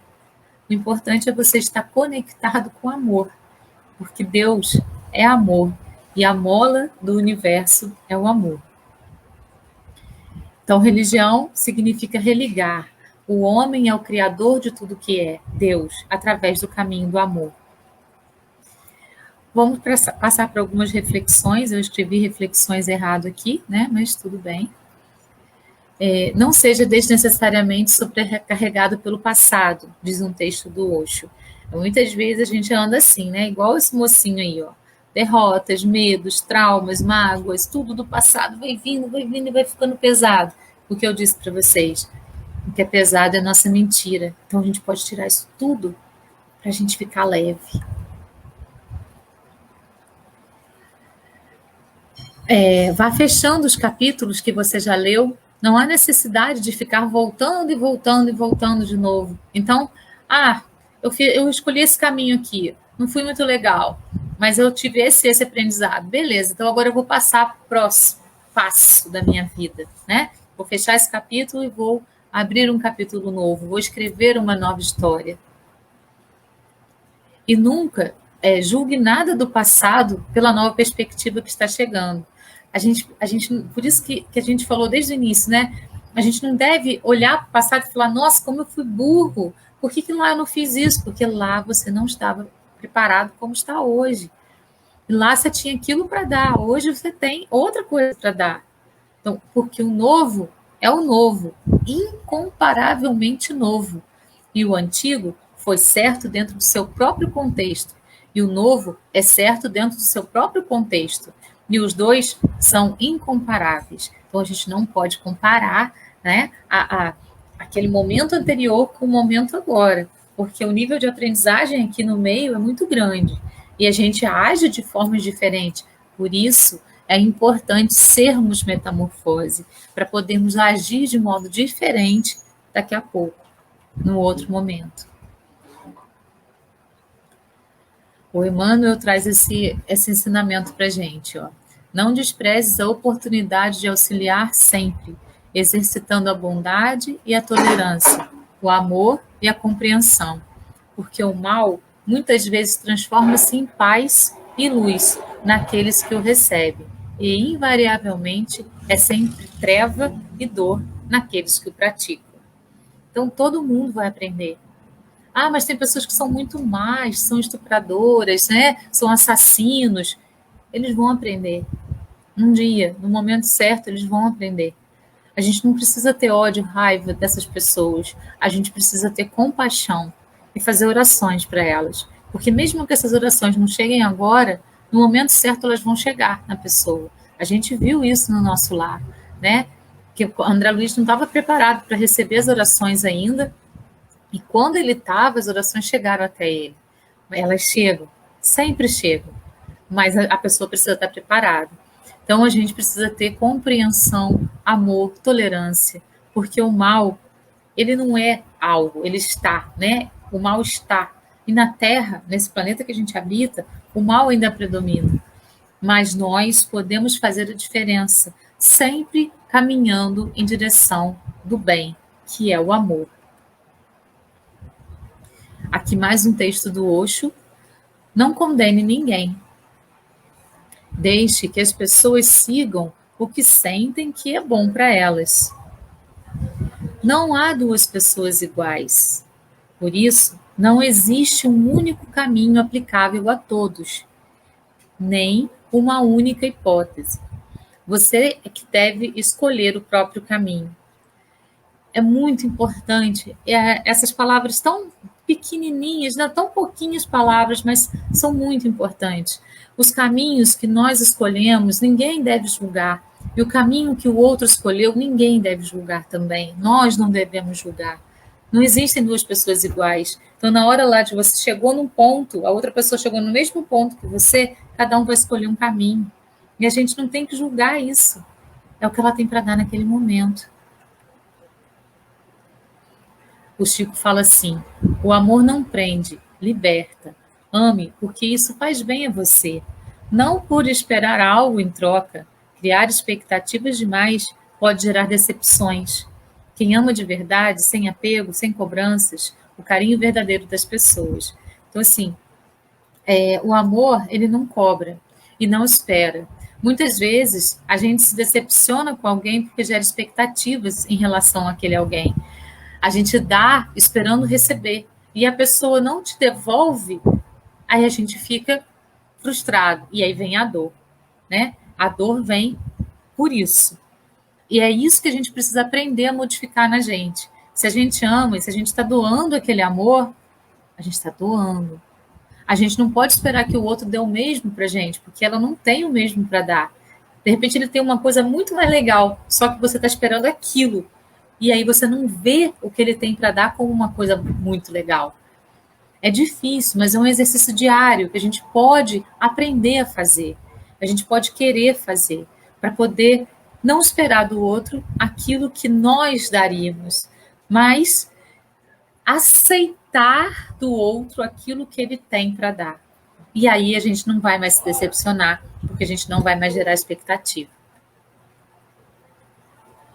O importante é você estar conectado com o amor, porque Deus é amor e a mola do universo é o amor. Então, religião significa religar. O homem é o criador de tudo que é, Deus, através do caminho do amor. Vamos passar por algumas reflexões. Eu escrevi reflexões errado aqui, né? Mas tudo bem. Não seja desnecessariamente sobrecarregado pelo passado, diz um texto do Osho. Muitas vezes a gente anda assim, né? Igual esse mocinho aí, ó. Derrotas, medos, traumas, mágoas, tudo do passado vai vindo e vai ficando pesado. O que eu disse para vocês, o que é pesado é a nossa mentira. Então a gente pode tirar isso tudo para a gente ficar leve. Vá fechando os capítulos que você já leu. Não há necessidade de ficar voltando e voltando e voltando de novo. Então, eu escolhi esse caminho aqui, não fui muito legal, mas eu tive esse aprendizado. Beleza, então agora eu vou passar para o próximo passo da minha vida, né? Vou fechar esse capítulo e vou abrir um capítulo novo, vou escrever uma nova história. E nunca julgue nada do passado pela nova perspectiva que está chegando. A gente, por isso que a gente falou desde o início, né? A gente não deve olhar para o passado e falar, nossa, como eu fui burro, por que lá eu não fiz isso? Porque lá você não estava preparado como está hoje. E lá você tinha aquilo para dar, hoje você tem outra coisa para dar. Então, porque o novo é o novo, incomparavelmente novo. E o antigo foi certo dentro do seu próprio contexto. E o novo é certo dentro do seu próprio contexto. E os dois são incomparáveis. Então, a gente não pode comparar, né, aquele momento anterior com o momento agora, porque o nível de aprendizagem aqui no meio é muito grande. e a gente age de formas diferentes. Por isso, é importante sermos metamorfose, para podermos agir de modo diferente daqui a pouco, no outro momento. O Emmanuel traz esse ensinamento para a gente. Ó. Não desprezes a oportunidade de auxiliar sempre, exercitando a bondade e a tolerância, o amor e a compreensão, porque o mal muitas vezes transforma-se em paz e luz naqueles que o recebem, e invariavelmente é sempre treva e dor naqueles que o praticam. Então todo mundo vai aprender. Ah, mas tem pessoas que são muito más, são estupradoras, né? São assassinos. Eles vão aprender. Um dia, no momento certo, eles vão aprender. A gente não precisa ter ódio, raiva dessas pessoas. A gente precisa ter compaixão e fazer orações para elas. Porque mesmo que essas orações não cheguem agora, no momento certo elas vão chegar na pessoa. A gente viu isso no nosso lar, né? Que o André Luiz não estava preparado para receber as orações ainda, e quando ele estava, as orações chegaram até ele. Elas chegam, sempre chegam, mas a pessoa precisa estar preparada. Então a gente precisa ter compreensão, amor, tolerância, porque o mal, ele não é algo, ele está, né? O mal está. E na Terra, nesse planeta que a gente habita, o mal ainda predomina. Mas nós podemos fazer a diferença, sempre caminhando em direção do bem, que é o amor. Aqui mais um texto do Osho. Não condene ninguém. Deixe que as pessoas sigam o que sentem que é bom para elas. Não há duas pessoas iguais. Por isso, não existe um único caminho aplicável a todos, nem uma única hipótese. Você é que deve escolher o próprio caminho. É muito importante. Essas palavras tão pequenininhas, né? Tão pouquinhas palavras, mas são muito importantes. Os caminhos que nós escolhemos, ninguém deve julgar. E o caminho que o outro escolheu, ninguém deve julgar também. Nós não devemos julgar. Não existem duas pessoas iguais. Então, na hora lá de você chegou num ponto, a outra pessoa chegou no mesmo ponto que você, cada um vai escolher um caminho. E a gente não tem que julgar isso. É o que ela tem para dar naquele momento. O Chico fala assim: o amor não prende, liberta. Ame, porque isso faz bem a você. Não por esperar algo em troca. Criar expectativas demais pode gerar decepções. Quem ama de verdade, sem apego, sem cobranças, o carinho verdadeiro das pessoas. Então, assim, o amor, ele não cobra e não espera. Muitas vezes, a gente se decepciona com alguém porque gera expectativas em relação àquele alguém. A gente dá esperando receber e a pessoa não te devolve, aí a gente fica frustrado e aí vem a dor, né? A dor vem por isso. E é isso que a gente precisa aprender a modificar na gente. Se a gente ama e se a gente está doando aquele amor, a gente está doando. A gente não pode esperar que o outro dê o mesmo para gente, porque ela não tem o mesmo para dar. De repente ele tem uma coisa muito mais legal, só que você está esperando aquilo. E aí você não vê o que ele tem para dar como uma coisa muito legal. É difícil, mas é um exercício diário que a gente pode aprender a fazer. A gente pode querer fazer, para poder não esperar do outro aquilo que nós daríamos, mas aceitar do outro aquilo que ele tem para dar. E aí a gente não vai mais se decepcionar, porque a gente não vai mais gerar expectativa.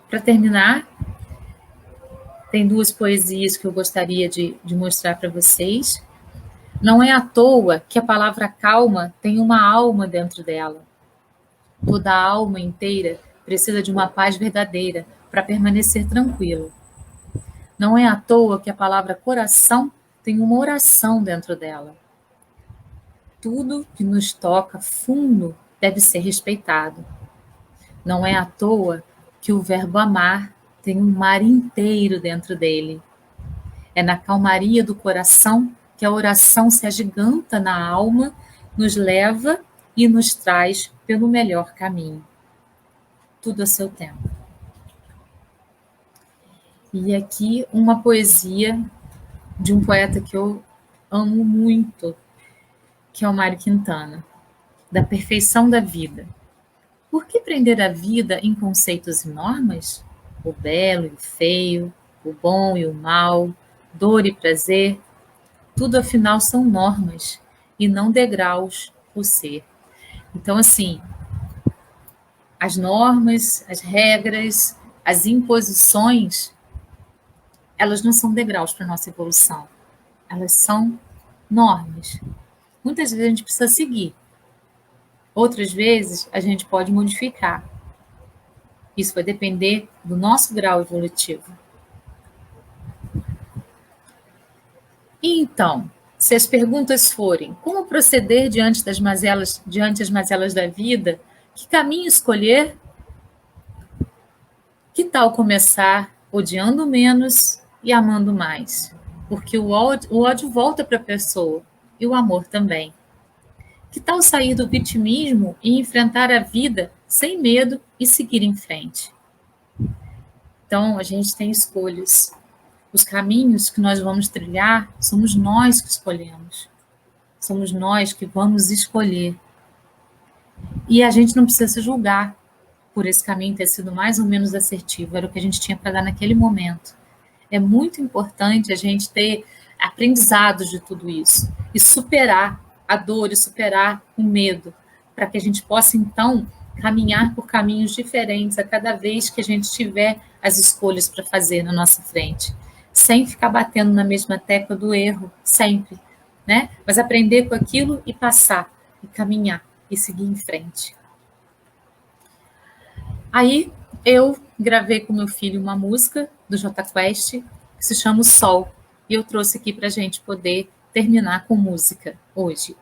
Para terminar, tem duas poesias que eu gostaria de mostrar para vocês. Não é à toa que a palavra calma tem uma alma dentro dela. Toda a alma inteira precisa de uma paz verdadeira para permanecer tranquila. Não é à toa que a palavra coração tem uma oração dentro dela. Tudo que nos toca fundo deve ser respeitado. Não é à toa que o verbo amar tem um mar inteiro dentro dele. É na calmaria do coração que a oração se agiganta na alma, nos leva e nos traz pelo melhor caminho. Tudo a seu tempo. E aqui uma poesia de um poeta que eu amo muito, que é o Mário Quintana, da perfeição da vida. Por que prender a vida em conceitos e normas? O belo e o feio, o bom e o mal, dor e prazer, tudo afinal são normas e não degraus o ser. Então, assim, as normas, as regras, as imposições, elas não são degraus para a nossa evolução. Elas são normas. Muitas vezes a gente precisa seguir. Outras vezes a gente pode modificar. Isso vai depender do nosso grau evolutivo. E então, se as perguntas forem como proceder diante das mazelas da vida, que caminho escolher, que tal começar odiando menos e amando mais? Porque o ódio volta para a pessoa e o amor também. Que tal sair do vitimismo e enfrentar a vida sem medo e seguir em frente? Então, a gente tem escolhas. Os caminhos que nós vamos trilhar, somos nós que escolhemos. Somos nós que vamos escolher. E a gente não precisa se julgar por esse caminho ter sido mais ou menos assertivo. Era o que a gente tinha para dar naquele momento. É muito importante a gente ter aprendizados de tudo isso e superar a dor e superar o medo, para que a gente possa, então, caminhar por caminhos diferentes a cada vez que a gente tiver as escolhas para fazer na nossa frente, sem ficar batendo na mesma tecla do erro, sempre, né? Mas aprender com aquilo e passar, e caminhar, e seguir em frente. Aí, eu gravei com meu filho uma música do Jota Quest, que se chama O Sol, e eu trouxe aqui para a gente poder terminar com música hoje.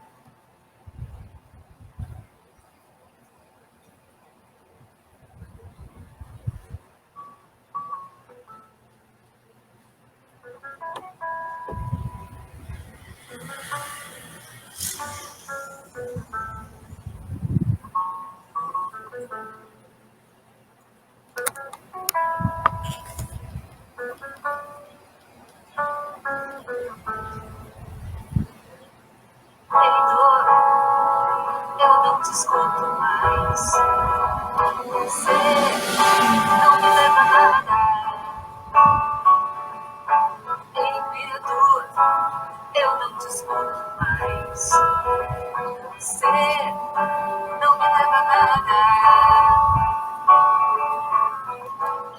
Eu não te escuto mais. Você não me leva a nada. Em medo, eu não te escuto mais. Você não me leva a nada.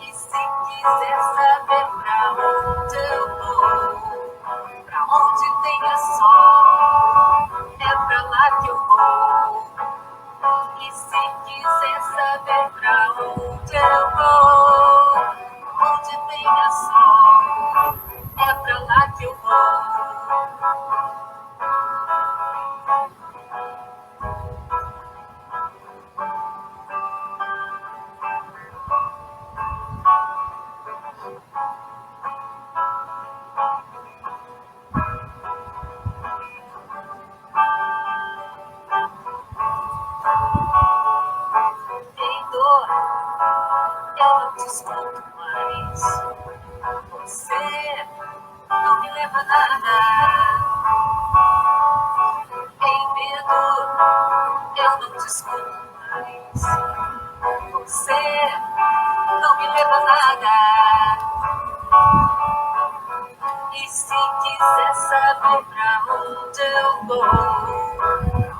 E se quiser saber pra onde eu vou, pra onde tenha sol, é pra lá que eu vou. E se quiser saber pra onde eu vou, onde tenha sol, é pra lá que eu vou. Em dor, eu não te escuto mais. Você não me leva a nada. Em medo, eu não te escuto mais. Você não me leva a nada. E se quiser saber pra onde eu vou,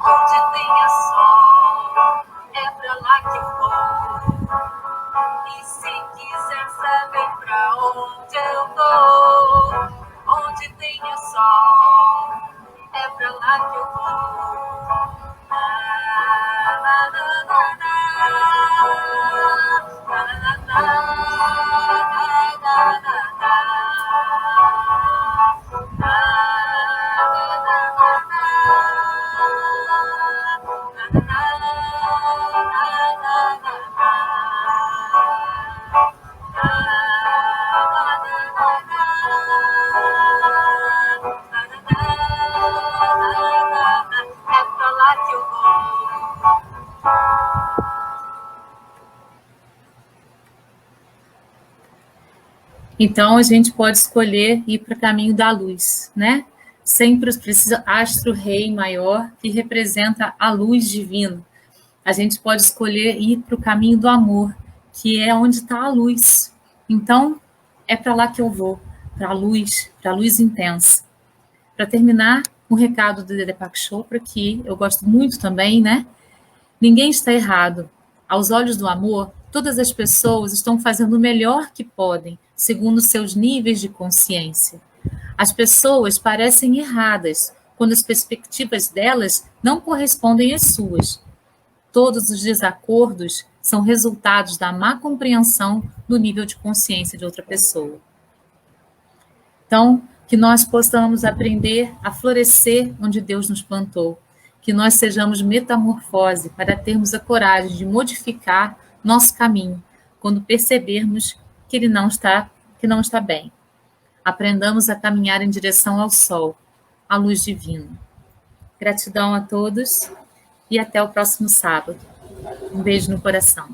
onde tenha sol, é pra lá que eu vou. E se quiser saber pra onde eu vou, onde tenha sol, é pra lá que eu vou. Na, na, na, na, na, na, na, na, é pra lá que eu vou. Então, a gente pode escolher ir para o caminho da luz, né? Sempre precisa astro-rei maior que representa a luz divina. A gente pode escolher ir para o caminho do amor, que é onde está a luz. Então, é para lá que eu vou, para a luz intensa. Para terminar, um recado do Deepak Chopra, que eu gosto muito também, né? Ninguém está errado. Aos olhos do amor, todas as pessoas estão fazendo o melhor que podem, segundo seus níveis de consciência. As pessoas parecem erradas quando as perspectivas delas não correspondem às suas. Todos os desacordos são resultados da má compreensão do nível de consciência de outra pessoa. Então, que nós possamos aprender a florescer onde Deus nos plantou, que nós sejamos metamorfose para termos a coragem de modificar nosso caminho quando percebermos que ele não está bem. Aprendamos a caminhar em direção ao sol, à luz divina. Gratidão a todos e até o próximo sábado. Um beijo no coração.